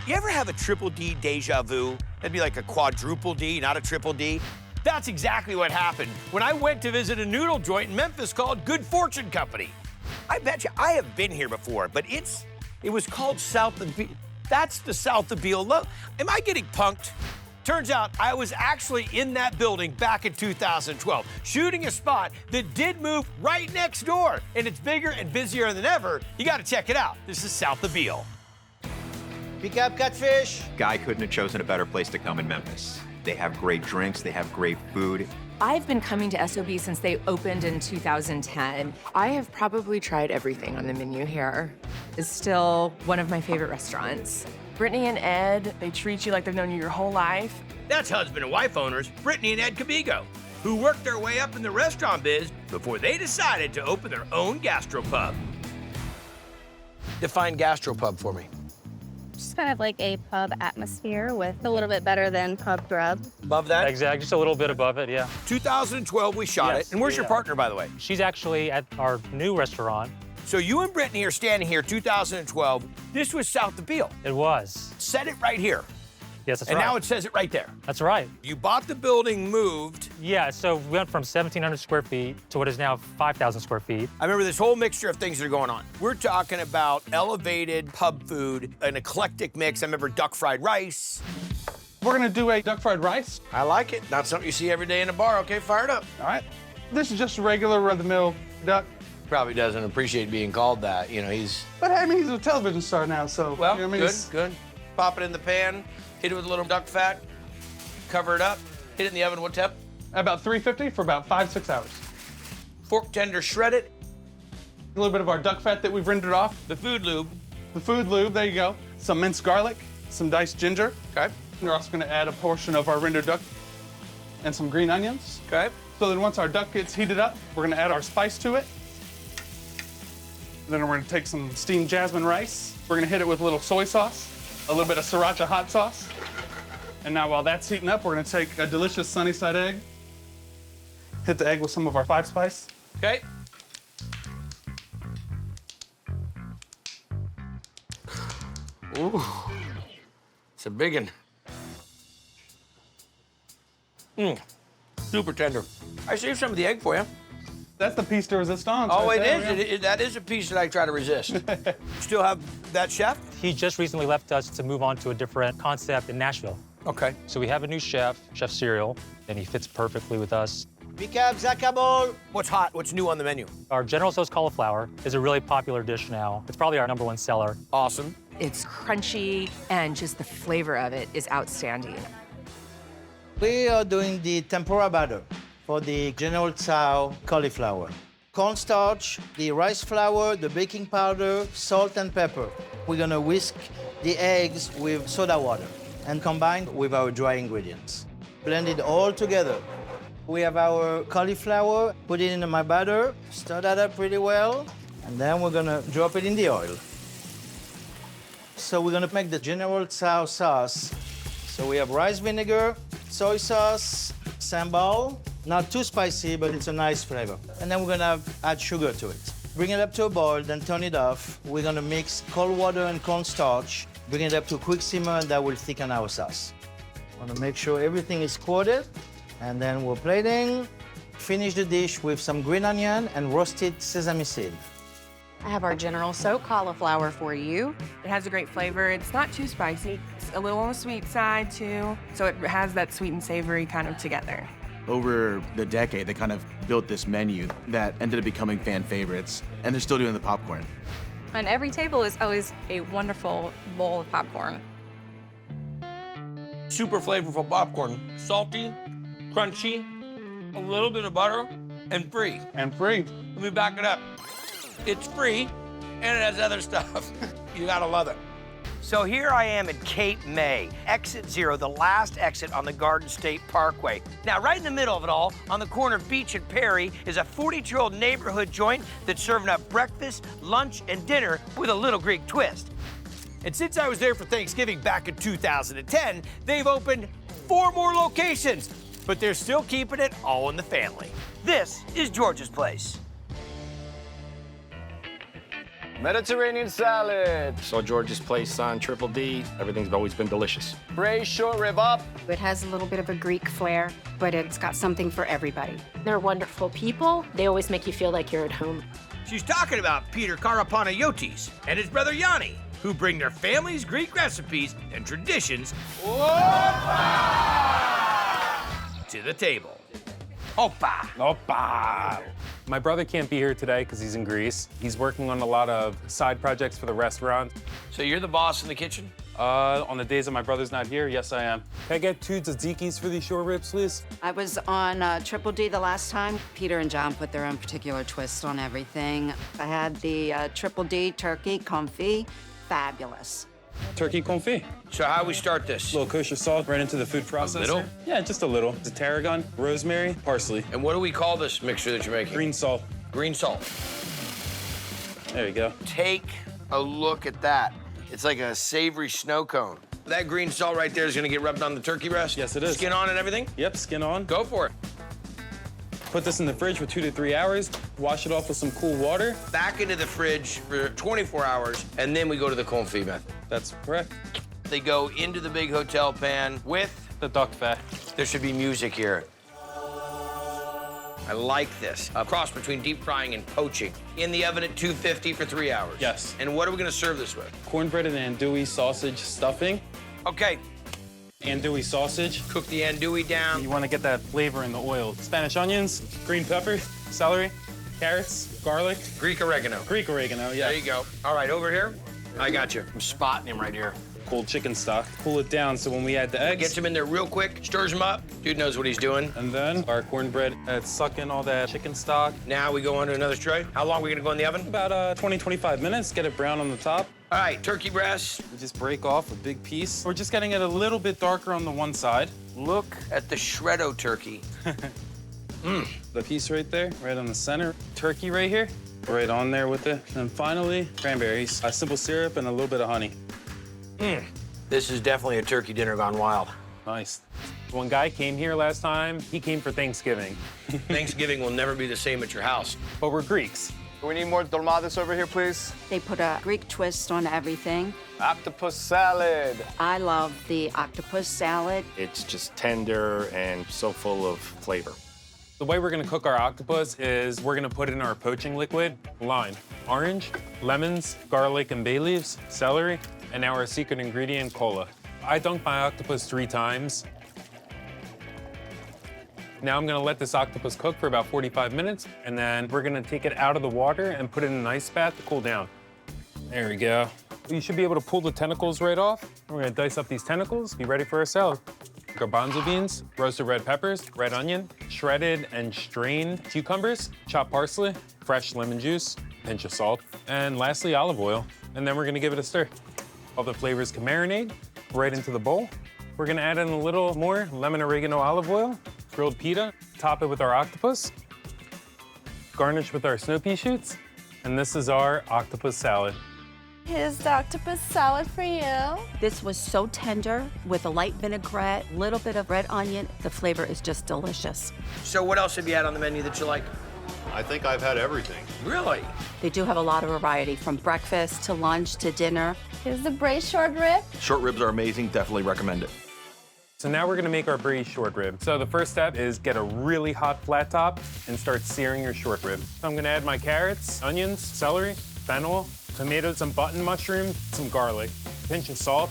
You ever have a triple D deja vu? That'd be like a quadruple D, not a triple D. That's exactly what happened when I went to visit a noodle joint in Memphis called Good Fortune Company. I bet you I have been here before, but it was called South of Beale. That's the South of Beale. Am I getting punked? Turns out I was actually in that building back in 2012, shooting a spot that did move right next door, and it's bigger and busier than ever. You gotta check it out. This is South of Beale. Pick up catfish. Guy couldn't have chosen a better place to come in Memphis. They have great drinks, they have great food. I've been coming to SOB since they opened in 2010. I have probably tried everything on the menu here. It's still one of my favorite restaurants. Brittany and Ed, they treat you like they've known you your whole life. That's husband and wife owners, Brittany and Ed Cabigo, who worked their way up in the restaurant biz before they decided to open their own gastropub. Define gastropub for me. Just kind of like a pub atmosphere with a little bit better than pub grub. Above that? Exactly, just a little bit above it, yeah. 2012, we shot it. And where's your partner, by the way? She's actually at our new restaurant. So you and Brittany are standing here 2012. This was South of Beale. It was. Said it right here. Yes, that's and right. now it says it right there. That's right. You bought the building, moved. Yeah, so we went from 1,700 square feet to what is now 5,000 square feet. I remember this whole mixture of things that are going on. We're talking about elevated pub food, an eclectic mix. I remember duck fried rice. We're gonna do a duck fried rice. I like it. Not something you see every day in a bar. Okay, fire it up. All right. This is just a regular run-of-the-mill duck. Probably doesn't appreciate being called that. You know, he's... But I mean, he's a television star now, so... Well, you know what I mean? good. Pop it in the pan, hit it with a little duck fat, cover it up, hit it in the oven, what temp? About 350 for about 5-6 hours. Fork tender, shred it. A little bit of our duck fat that we've rendered off. The food lube. The food lube, there you go. Some minced garlic, some diced ginger. Okay. We're also gonna add a portion of our rendered duck and some green onions. Okay. So then once our duck gets heated up, we're gonna add our spice to it. Then we're gonna take some steamed jasmine rice. We're gonna hit it with a little soy sauce, a little bit of sriracha hot sauce. And now while that's heating up, we're gonna take a delicious sunny side egg, hit the egg with some of our 5 spice. Okay. Ooh, it's a big one. Super tender. I saved some of the egg for you. That's the piece de resistance. Oh, right it there, is. yeah. That is a piece that I try to resist. Still have that chef? He just recently left us to move on to a different concept in Nashville. Okay. So we have a new chef, Chef Cyril, and he fits perfectly with us. Pick up zacabol. What's hot? What's new on the menu? Our General Tso's cauliflower is a really popular dish now. It's probably our #1 seller. Awesome. It's crunchy, and just the flavor of it is outstanding. We are doing the tempura batter for the General Tso cauliflower. Cornstarch, the rice flour, the baking powder, salt and pepper. We're gonna whisk the eggs with soda water and combine with our dry ingredients. Blend it all together. We have our cauliflower, put it in my batter, stir that up pretty well, and then we're gonna drop it in the oil. So we're gonna make the General Tso sauce. So we have rice vinegar, soy sauce, sambal, not too spicy, but it's a nice flavor. And then we're gonna add sugar to it. Bring it up to a boil, then turn it off. We're gonna mix cold water and cornstarch, bring it up to a quick simmer, and that will thicken our sauce. Wanna make sure everything is coated, and then we're plating. Finish the dish with some green onion and roasted sesame seed. I have our General Tso cauliflower for you. It has a great flavor. It's not too spicy. It's a little on the sweet side, too. So it has that sweet and savory kind of together. Over the decade, they kind of built this menu that ended up becoming fan favorites, and they're still doing the popcorn. On every table is always a wonderful bowl of popcorn. Super flavorful popcorn. Salty, crunchy, a little bit of butter, and free. And free. Let me back it up. It's free, and it has other stuff. You gotta love it. So here I am at Cape May, exit 0, the last exit on the Garden State Parkway. Now, right in the middle of it all, on the corner of Beach and Perry, is a 42-year-old neighborhood joint that's serving up breakfast, lunch, and dinner with a little Greek twist. And since I was there for Thanksgiving back in 2010, they've opened 4 more locations, but they're still keeping it all in the family. This is George's Place. Mediterranean salad. Saw George's place on Triple D. Everything's always been delicious. Braised short rib up. It has a little bit of a Greek flair, but it's got something for everybody. They're wonderful people. They always make you feel like you're at home. She's talking about Peter Karapanayotis and his brother Yanni, who bring their family's Greek recipes and traditions to the table. Opa! Opa! My brother can't be here today because he's in Greece. He's working on a lot of side projects for the restaurant. So you're the boss in the kitchen? On the days that my brother's not here, yes, I am. Can I get 2 tzatziki's for these short ribs, please? I was on Triple D the last time. Peter and John put their own particular twist on everything. I had the Triple D turkey Comfi. Fabulous. Turkey confit. So how we start this? A little kosher salt right into the food processor. A little? Yeah, just a little. It's tarragon, rosemary, parsley. And what do we call this mixture that you're making? Green salt. Green salt. There you go. Take a look at that. It's like a savory snow cone. That green salt right there is gonna get rubbed on the turkey breast? Yes, it is. Skin on and everything? Yep, skin on. Go for it. Put this in the fridge for 2 to 3 hours. Wash it off with some cool water. Back into the fridge for 24 hours, and then we go to the confit method. That's correct. They go into the big hotel pan with the duck fat. There should be music here. I like this. A cross between deep frying and poaching. In the oven at 250 for 3 hours. Yes. And what are we gonna serve this with? Cornbread and andouille sausage stuffing. Okay. Andouille sausage. Cook the andouille down. You want to get that flavor in the oil. Spanish onions, green pepper, celery, carrots, garlic. Greek oregano. Greek oregano, yeah. There you go. All right, over here. I got you. I'm spotting him right here. Cold chicken stock. Cool it down so when we add the eggs. Gets him in there real quick, stirs him up. Dude knows what he's doing. And then our cornbread. It's sucking all that chicken stock. Now we go on to another tray. How long are we gonna go in the oven? About 20, 25 minutes. Get it brown on the top. All right, turkey breast. We just break off a big piece. We're just getting it a little bit darker on the one side. Look at the shreddo turkey. The piece right there, right on the center. Turkey right here, right on there with it. And finally, cranberries, a simple syrup, and a little bit of honey. This is definitely a turkey dinner gone wild. Nice. One guy came here last time. He came for Thanksgiving. Thanksgiving will never be the same at your house. But we're Greeks. Do we need more dolmades over here, please? They put a Greek twist on everything. Octopus salad. I love the octopus salad. It's just tender and so full of flavor. The way we're gonna cook our octopus is we're gonna put in our poaching liquid, lime, orange, lemons, garlic and bay leaves, celery, and now our secret ingredient, cola. I dunked my octopus 3 times. Now I'm gonna let this octopus cook for about 45 minutes, and then we're gonna take it out of the water and put it in an ice bath to cool down. There we go. You should be able to pull the tentacles right off. We're gonna dice up these tentacles, be ready for our salad. Garbanzo beans, roasted red peppers, red onion, shredded and strained cucumbers, chopped parsley, fresh lemon juice, pinch of salt, and lastly, olive oil. And then we're gonna give it a stir. All the flavors can marinate right into the bowl. We're gonna add in a little more lemon oregano olive oil, grilled pita, top it with our octopus, garnish with our snow pea shoots, and this is our octopus salad. Here's the octopus salad for you. This was so tender with a light vinaigrette, little bit of red onion. The flavor is just delicious. So what else have you had on the menu that you like? I think I've had everything. Really? They do have a lot of variety, from breakfast to lunch to dinner. Here's the braised short rib. Short ribs are amazing. Definitely recommend it. So now we're gonna make our braised short rib. So the first step is get a really hot flat top and start searing your short rib. So I'm gonna add my carrots, onions, celery, fennel, tomatoes, some button mushrooms, some garlic, pinch of salt,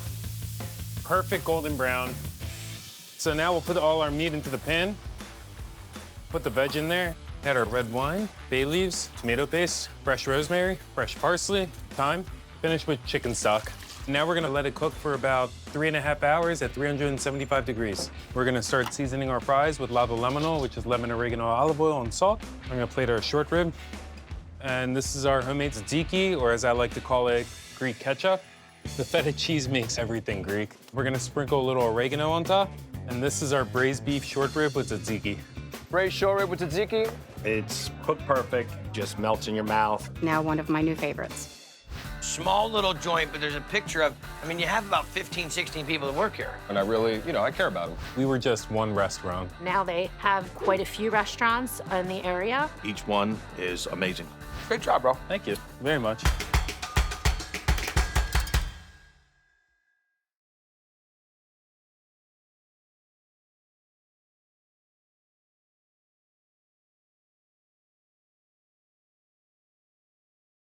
perfect golden brown. So now we'll put all our meat into the pan, put the veg in there, add our red wine, bay leaves, tomato paste, fresh rosemary, fresh parsley, thyme, finish with chicken stock. Now we're gonna let it cook for about 3.5 hours at 375 degrees. We're gonna start seasoning our fries with lava lemonol, which is lemon, oregano, olive oil, and salt. I'm gonna plate our short rib. And this is our homemade tzatziki, or as I like to call it, Greek ketchup. The feta cheese makes everything Greek. We're gonna sprinkle a little oregano on top. And this is our braised beef short rib with tzatziki. Braised short rib with tzatziki. It's cooked perfect, just melts in your mouth. Now one of my new favorites. Small little joint, but there's a picture of, I mean, you have about 15, 16 people that work here. And I really, I care about them. We were just one restaurant. Now they have quite a few restaurants in the area. Each one is amazing. Great job, bro. Thank you very much.